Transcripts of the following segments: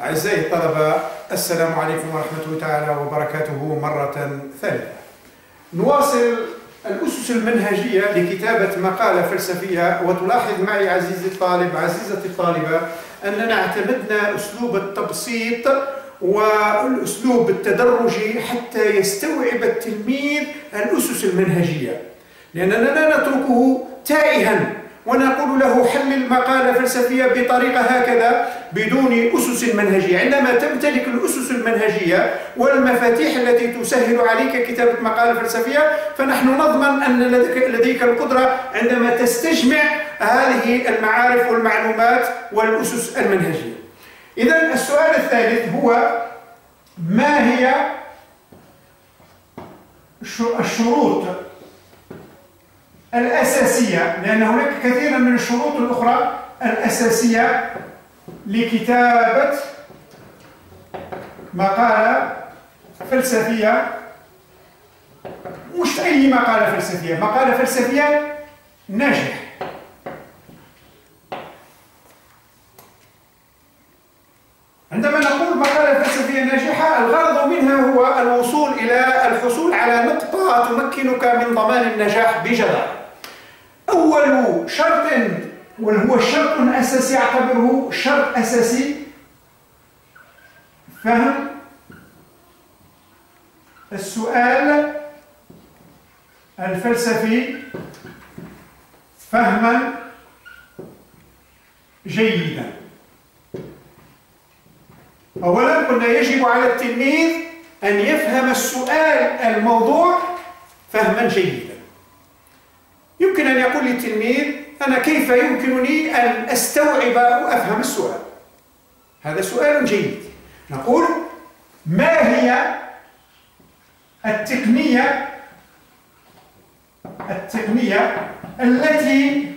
أعزائي الطلبة، السلام عليكم ورحمة الله تعالى وبركاته مرة ثالثة. نواصل الأسس المنهجية لكتابة مقالة فلسفية، وتلاحظ معي عزيزي الطالب عزيزتي الطالبة أننا اعتمدنا أسلوب التبسيط والأسلوب التدرجي حتى يستوعب التلميذ الأسس المنهجية، لأننا لا نتركه تائها ونقول له حلل مقالة فلسفية بطريقة هكذا بدون أسس منهجية. عندما تمتلك الأسس المنهجية والمفاتيح التي تسهل عليك كتابة مقالة فلسفية، فنحن نضمن أن لديك القدرة عندما تستجمع هذه المعارف والمعلومات والأسس المنهجية. إذن السؤال الثالث هو: ما هي الشروط الأساسية، لأن هناك كثيرا من الشروط الأخرى الأساسية لكتابة مقالة فلسفية، مش أي مقالة فلسفية، مقالة فلسفية ناجحة. عندما نقول مقالة فلسفية ناجحة، الغرض منها هو الوصول إلى الحصول على نقطة تمكنك من ضمان النجاح بجدارة. أول شرط، وهو الشرط الأساسي، أعتبره شرط أساسي، فهم السؤال الفلسفي فهما جيدا. أولا قلنا يجب على التلميذ أن يفهم السؤال الموضوع فهما جيدا. يمكن أن يقول للتلميذ: أنا كيف يمكنني أن أستوعب وأفهم السؤال؟ هذا سؤال جيد. نقول: ما هي التقنية التي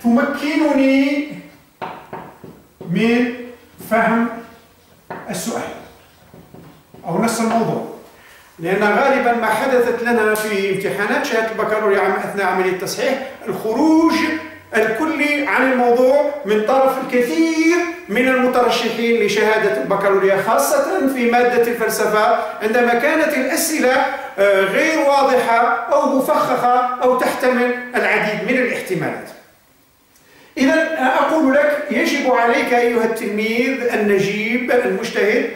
تمكنني من فهم السؤال أو نص الموضوع؟ لأن غالبا ما حدثت لنا في امتحانات شهادة البكالوريا أثناء عملية التصحيح الخروج الكلي عن الموضوع من طرف الكثير من المترشحين لشهادة البكالوريا، خاصة في مادة الفلسفة، عندما كانت الأسئلة غير واضحة أو مفخخة أو تحتمل العديد من الاحتمالات. إذن أقول لك: يجب عليك أيها التلميذ النجيب المجتهد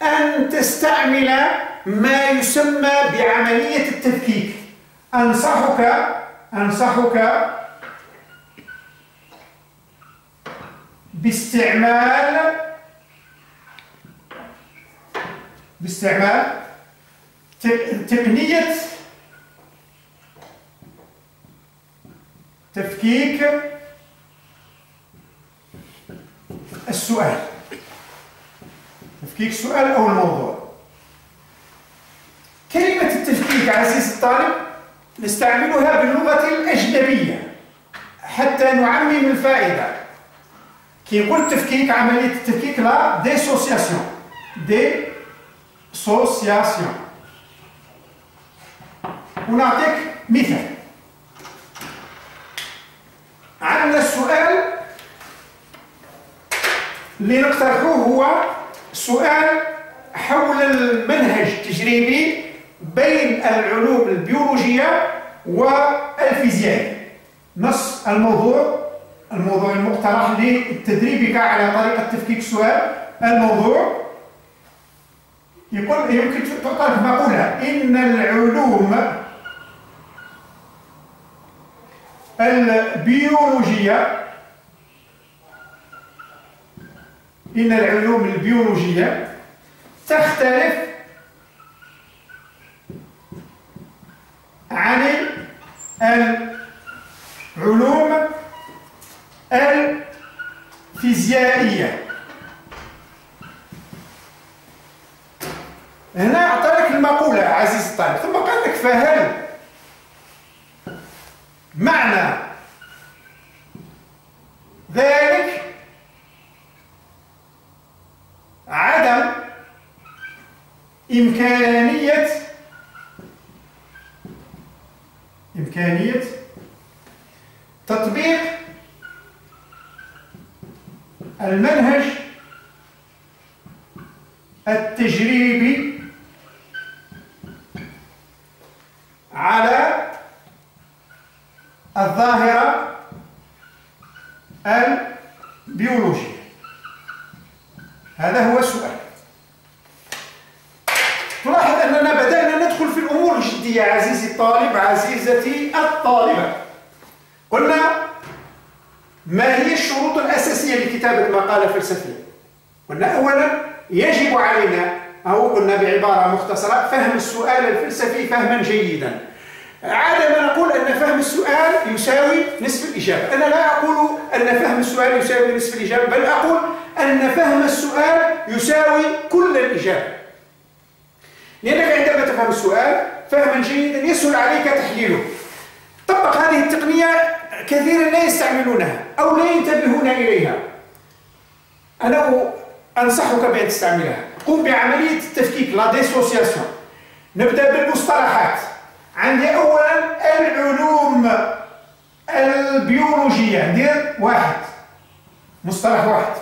أن تستعمل ما يسمى بعملية التفكيك. أنصحك باستعمال تقنية تفكيك السؤال، تفكيك السؤال أو الموضوع. كلمة التفكيك عزيزي الطالب نستعملها باللغة الأجنبية حتى نعمم الفائدة. كي يقول تفكيك، عملية التفكيك لا ديسوسياسيون. ونعطيك مثال. عندنا السؤال اللي نقترحه هو سؤال حول المنهج التجريبي بين العلوم البيولوجية والفيزيائية. نص الموضوع المقترح لتدريبك على طريقة تفكيك السؤال. الموضوع يقول، يمكن تعطيك مقولة: إن العلوم البيولوجية تختلف عن العلوم الفيزيائية. هنا أعطاك المقولة عزيزي الطالب، ثم قال لك: فهل معنى ذلك عدم إمكانية تطبيق المنهج التجريبي على الظاهرة البيولوجية. هذا هو السؤال. تلاحظ أننا بدأنا ندخل في الأمور الجدية عزيزي الطالب، عزيزتي الطالبة. قلنا ما هي الشروط الأساسية لكتابة مقالة فلسفية؟ قلنا أولا يجب علينا، أو قلنا بعبارة مختصرة، فهم السؤال الفلسفي فهما جيدا. عادة ما نقول أن فهم السؤال يساوي نصف الإجابة. أنا لا أقول أن فهم السؤال يساوي نصف الإجابة، بل أقول أن فهم السؤال يساوي كل الإجابة. لأنك عندما تفهم السؤال فهما جيدا يسهل عليك تحليله. طبق هذه التقنية كثيرا لا يستعملونها أو لا ينتبهون إليها. أنا أنصحك بأن تستعملها. قم بعملية التفكيك، لا ديسوسياسيون. نبدأ بالمصطلحات. عندي أولا العلوم البيولوجية، ندير واحد، مصطلح واحد.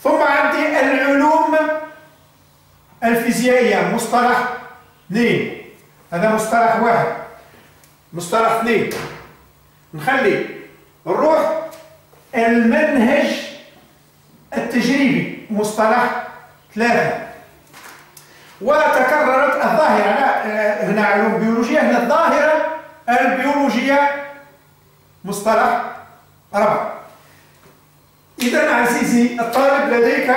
ثم عندي العلوم الفيزيائية، مصطلح اثنين، هذا مصطلح واحد. مصطلح اثنين نخلي نروح المنهج التجريبي، مصطلح ثلاثة. وتكررت الظاهرة، لا هنا علوم بيولوجية، هنا الظاهرة البيولوجية، مصطلح أربعة. إذا عزيزي الطالب لديك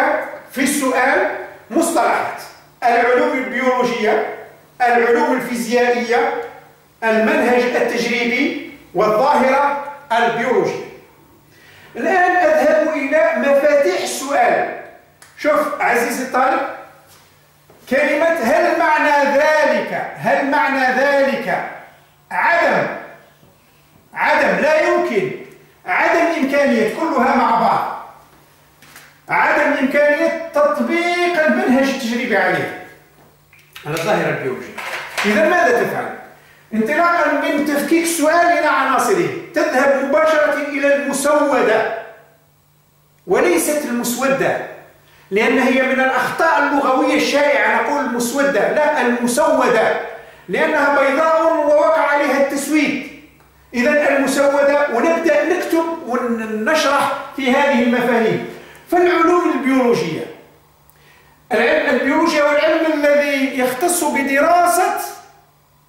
في السؤال مصطلحات: العلوم البيولوجية، العلوم الفيزيائية، المنهج التجريبي، والظاهرة البيولوجية. الآن أذهب إلى مفاتيح السؤال. شوف عزيزي الطالب، كلمة هل معنى ذلك عدم لا يمكن، عدم إمكانية، كلها مع بعض، عدم إمكانية تطبيق المنهج التجريبي عليه على الظاهرة البيولوجية. إذا ماذا تفعل؟ انطلاقا من تفكيك السؤال إلى عناصره، تذهب مباشرة إلى المسودة وليست المسودة، لأن هي من الأخطاء اللغوية الشائعة نقول المسودة، لا، المسودة، لأنها بيضاء ووقع عليها التسويد. إذا المسودة، ونبدأ نكتب ونشرح في هذه المفاهيم. فالعلوم البيولوجية، العلم البيولوجيا هو العلم الذي يختص بدراسة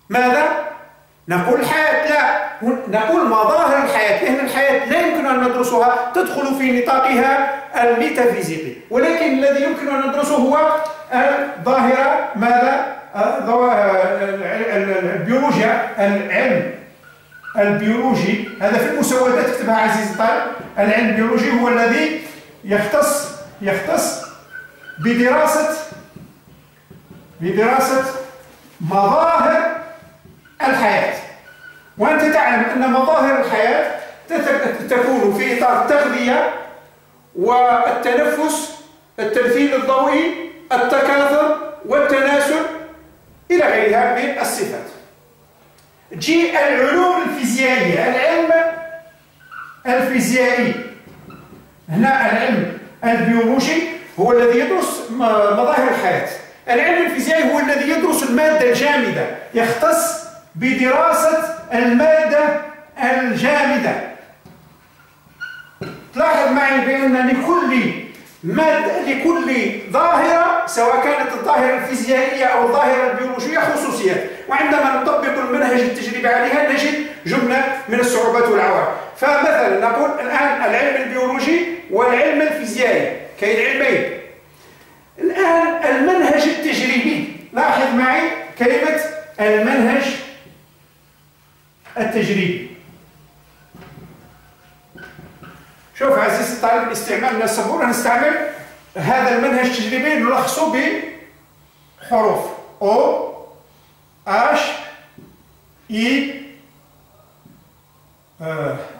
ماذا؟ نقول الحياة؟ لا، نقول مظاهر الحياة، لأن الحياة لا يمكن أن ندرسها، تدخل في نطاقها الميتافيزيقي، ولكن الذي يمكن أن ندرسه هو الظاهرة ماذا؟ البيولوجيا، العلم البيولوجي. هذا في المسودات اكتبها عزيزي الطالب. العلم البيولوجي هو الذي يختص بدراسة مظاهر الحياة. وأنت تعلم أن مظاهر الحياة تكون في إطار التغذية والتنفس، التمثيل الضوئي، التكاثر والتناسل إلى غيرها من الصفات. تجي العلوم الفيزيائية، العلم الفيزيائي. هنا العلم البيولوجي هو الذي يدرس مظاهر الحياة. العلم الفيزيائي هو الذي يدرس المادة الجامدة، يختص بدراسة المادة الجامدة. تلاحظ معي بأن لكل ظاهرة، سواء كانت الظاهرة الفيزيائية أو الظاهرة البيولوجية، خصوصيات، وعندما نطبق المنهج التجريبي عليها نجد جملة من الصعوبات والعوائق. فمثلا نقول الآن العلم البيولوجي والعلم الفيزيائي، كاين علمين. الآن المنهج التجريبي، لاحظ معي كلمة المنهج التجريبي. شوف عزيزي الطالب، استعمالنا السبورة نستعمل هذا المنهج التجريبي نلخصه بحروف O H I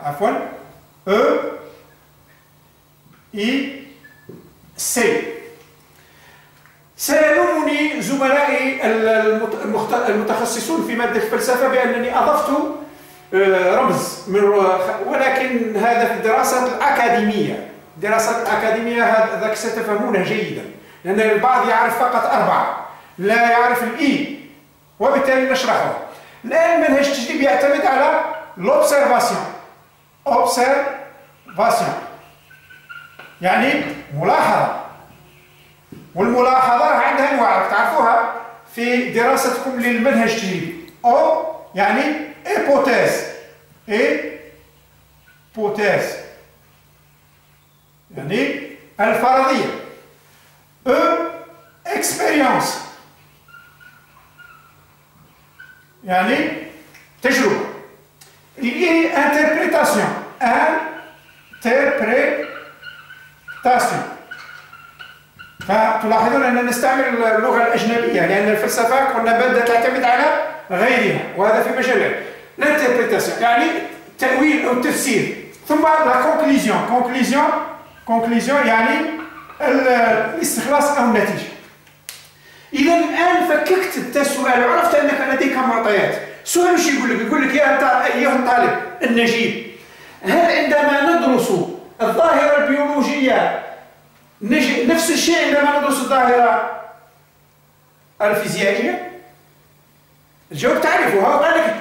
عفوا E I C. سيلومني زملائي المتخصصون في مادة الفلسفة بأنني أضفت رمز ولكن هذا في الدراسة الأكاديمية، الدراسات الأكاديمية هذاك ستفهمونه جيدا، لأن البعض يعرف فقط 4 لا يعرف الإي، وبالتالي نشرحه. الآن المنهج التجريبي يعتمد على l'observation. observation يعني ملاحظة، والملاحظة عندها أنواع تعرفوها في دراستكم للمنهج التجريبي. أو يعني hypothèse، يعني الفرضية. expérience يعني تجربة. interprétation فتلاحظون أننا نستعمل اللغة الأجنبية لأن الفلسفة قلنا بدأت تعتمد على غيرها، وهذا في مجال الانتربريتاسيون يعني تأويل أو تفسير. ثم لا كونكليزيون يعني الاستخلاص أو النتيجة. إذا الآن فككت السؤال وعرفت أنك لديك معطيات. السؤال وش يقول لك؟ يقول لك يا أيها الطالب النجيب، هل عندما ندرس الظاهرة البيولوجية نفس الشيء عندما ندرس الظاهرة الفيزيائية؟ الجواب تعرفه. هو قال لك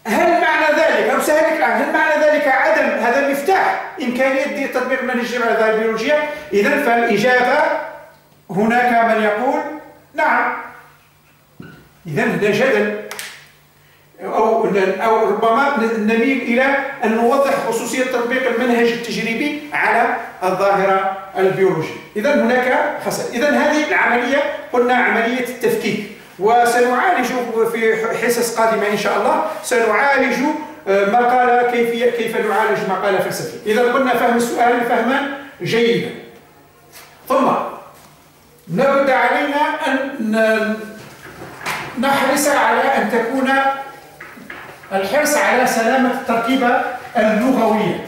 هل معنى ذلك أو سهل لك هل معنى ذلك عدم هذا المفتاح إمكانية تطبيق منهج على الظاهرة البيولوجية؟ إذا فالإجابة هناك من يقول نعم. إذا هذا جدل أو ربما نميل إلى أن نوضح خصوصية تطبيق المنهج التجريبي على الظاهرة البيولوجية. إذا هناك خسائر. إذا هذه العملية قلنا عملية التفكيك، وسنعالج في حصص قادمة إن شاء الله سنعالج مقالة كيف نعالج مقالة فلسفية. إذا قلنا فهم السؤال فهما جيدا. ثم نبدأ علينا أن نحرص على أن تكون الحرص على سلامة التركيبة اللغوية.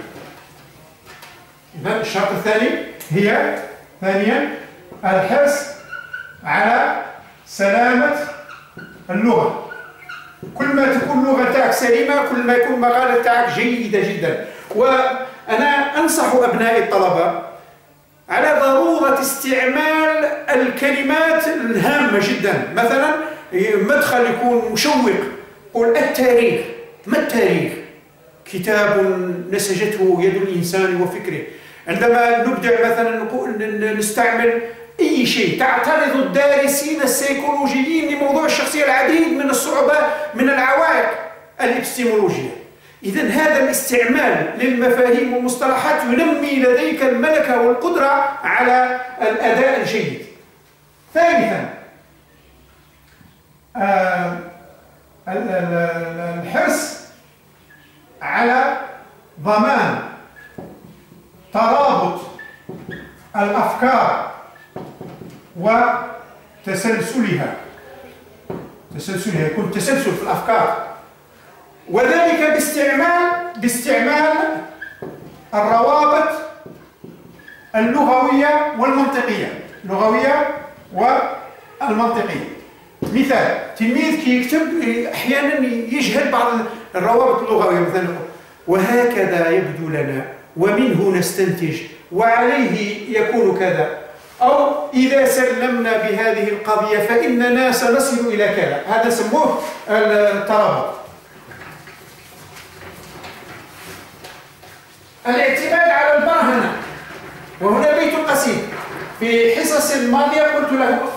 إذا الشرط الثاني هي ثانيا الحرص على سلامة اللغة. كل ما تكون اللغة تاعك سليمة كل ما يكون مقالة تاعك جيدة جدا. وأنا أنصح أبنائي الطلبة على ضرورة استعمال الكلمات الهامة جدا. مثلا مدخل يكون مشوق، قل التاريخ. ما التاريخ؟ كتاب نسجته يد الإنسان وفكره. عندما نبدع مثلا نستعمل أي شيء تعترض الدارسين السيكولوجيين لموضوع الشخصية العديد من الصعوبات من العوائق الإبستيمولوجية. إذا هذا الاستعمال للمفاهيم والمصطلحات ينمي لديك الملكة والقدرة على الأداء الجيد. ثالثا الحرص على ضمان ترابط الأفكار وتسلسلها. يكون تسلسل في الأفكار، وذلك باستعمال الروابط اللغوية والمنطقية. مثال تلميذ كي يكتب أحيانا يجهل بعض الروابط اللغوية، مثلا وهكذا يبدو لنا ومنه نستنتج وعليه يكون كذا، أو إذا سلمنا بهذه القضية فإننا سنصل إلى كذا. هذا سموه الترابط. الاعتماد على البرهنة، وهنا بيت قصيد. في حصص الماضية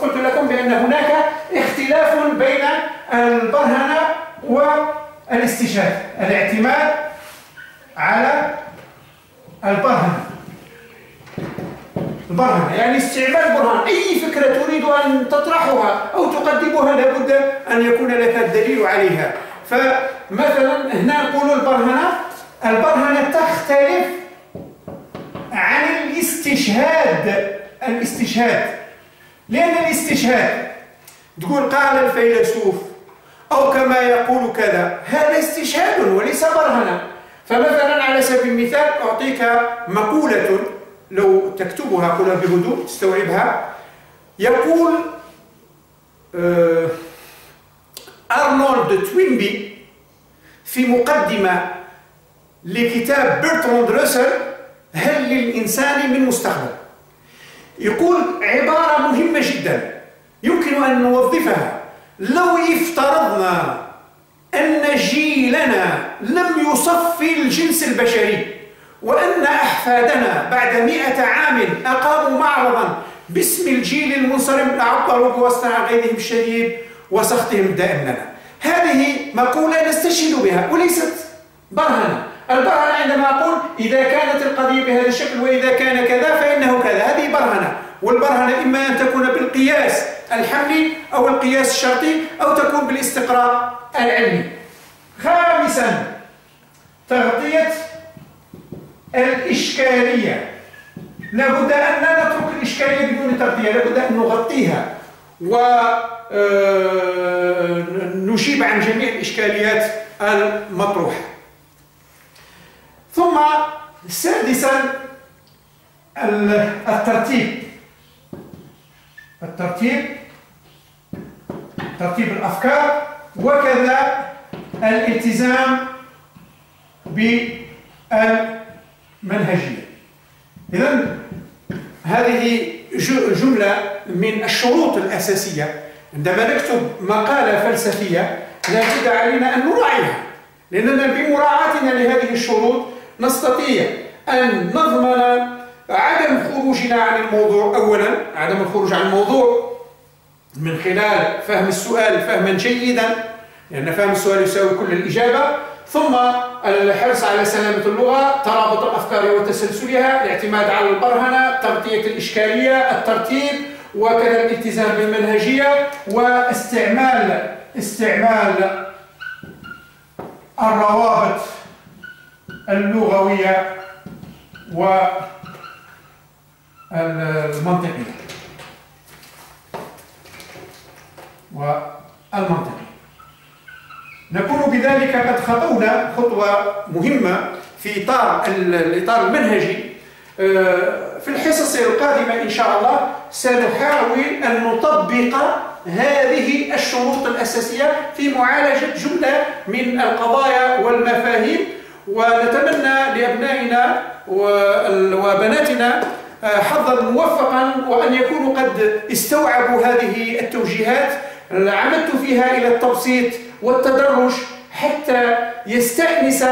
قلت لكم بأن هناك اختلاف بين البرهنة والاستشهاد. الاعتماد على البرهنة يعني استعمال برهان. أي فكرة تريد أن تطرحها أو تقدمها لابد أن يكون لك الدليل عليها. فمثلا هنا نقول البرهنة تختلف عن الاستشهاد. لأن الاستشهاد تقول قال الفيلسوف أو كما يقول كذا، هذا استشهاد وليس برهنة. فمثلا على سبيل المثال أعطيك مقولة لو تكتبها قولها بهدوء تستوعبها. يقول أرنولد توينبي في مقدمة لكتاب برتراند راسل هل للإنسان من مستقبل؟ يقول عبارة مهمة جدا يمكن أن نوظفها. لو افترضنا أن جيلنا لم يصفي الجنس البشري، وأن أحفادنا بعد 100 عام أقاموا معرضا باسم الجيل المنصرم عبروا بواسطة غيظهم الشديد وسخطهم الدائم لنا. هذه مقولة نستشهد بها وليست برهنة. البرهنة عندما أقول إذا كانت القضية بهذا الشكل وإذا كان كذا فإنه كذا، هذه برهنة. والبرهنة إما أن تكون بالقياس الحملي أو القياس الشرطي أو تكون بالاستقراء العلمي. خامسا، تغطية الإشكالية. لابد أن لا نترك الإشكالية بدون تغطية، لابد أن نغطيها ونشيب عن جميع الإشكاليات المطروحة. ثم سادسا، ترتيب الأفكار، وكذا الالتزام بالمنهجية. إذن هذه جملة من الشروط الأساسية. عندما نكتب مقالة فلسفية لابد علينا أن نراعيها، لأننا بمراعاتنا لهذه الشروط نستطيع أن نضمن عدم خروجنا عن الموضوع. أولا، عدم الخروج عن الموضوع من خلال فهم السؤال فهما جيدا، لأن فهم السؤال يساوي كل الإجابة. ثم الحرص على سلامة اللغة، ترابط الأفكار وتسلسلها، الاعتماد على البرهنة، تغطية الإشكالية، الترتيب، وكذا الالتزام بالمنهجية، واستعمال الروابط اللغوية والمنطقية. نكون بذلك قد خطونا خطوة مهمة في الإطار المنهجي. في الحصص القادمة إن شاء الله سنحاول أن نطبق هذه الشروط الأساسية في معالجة جملة من القضايا والمفاهيم، ونتمنى لأبنائنا وبناتنا حظا موفقا، وأن يكونوا قد استوعبوا هذه التوجيهات. عمدت فيها إلى التبسيط والتدرج حتى يستأنس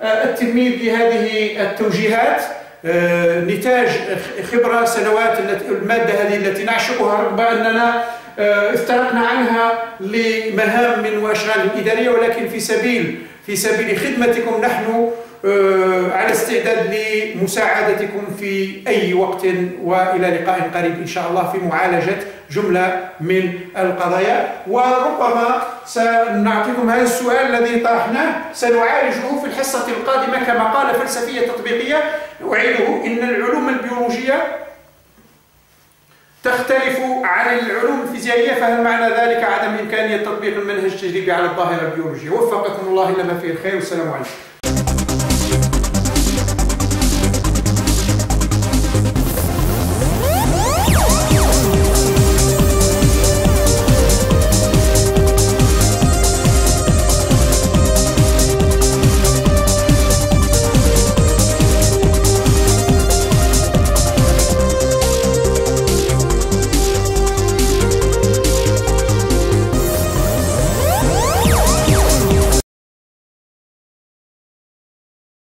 التلميذ بهذه التوجيهات، نتاج خبرة سنوات المادة هذه التي نعشقها رغم أننا افترقنا عنها لمهام وأشغال إدارية، ولكن في سبيل خدمتكم نحن على استعداد لمساعدتكم في أي وقت، وإلى لقاء قريب إن شاء الله في معالجة جملة من القضايا. وربما سنعطيكم هذا السؤال الذي طرحناه سنعالجه في الحصة القادمة كمقالة فلسفية تطبيقية. أعيده: إن العلوم البيولوجية تختلف عن العلوم الفيزيائية، فهل معنى ذلك عدم إمكانية تطبيق المنهج التجريبي على الظاهرة البيولوجية؟ وفقكم الله إلى ما فيه الخير، والسلام عليكم.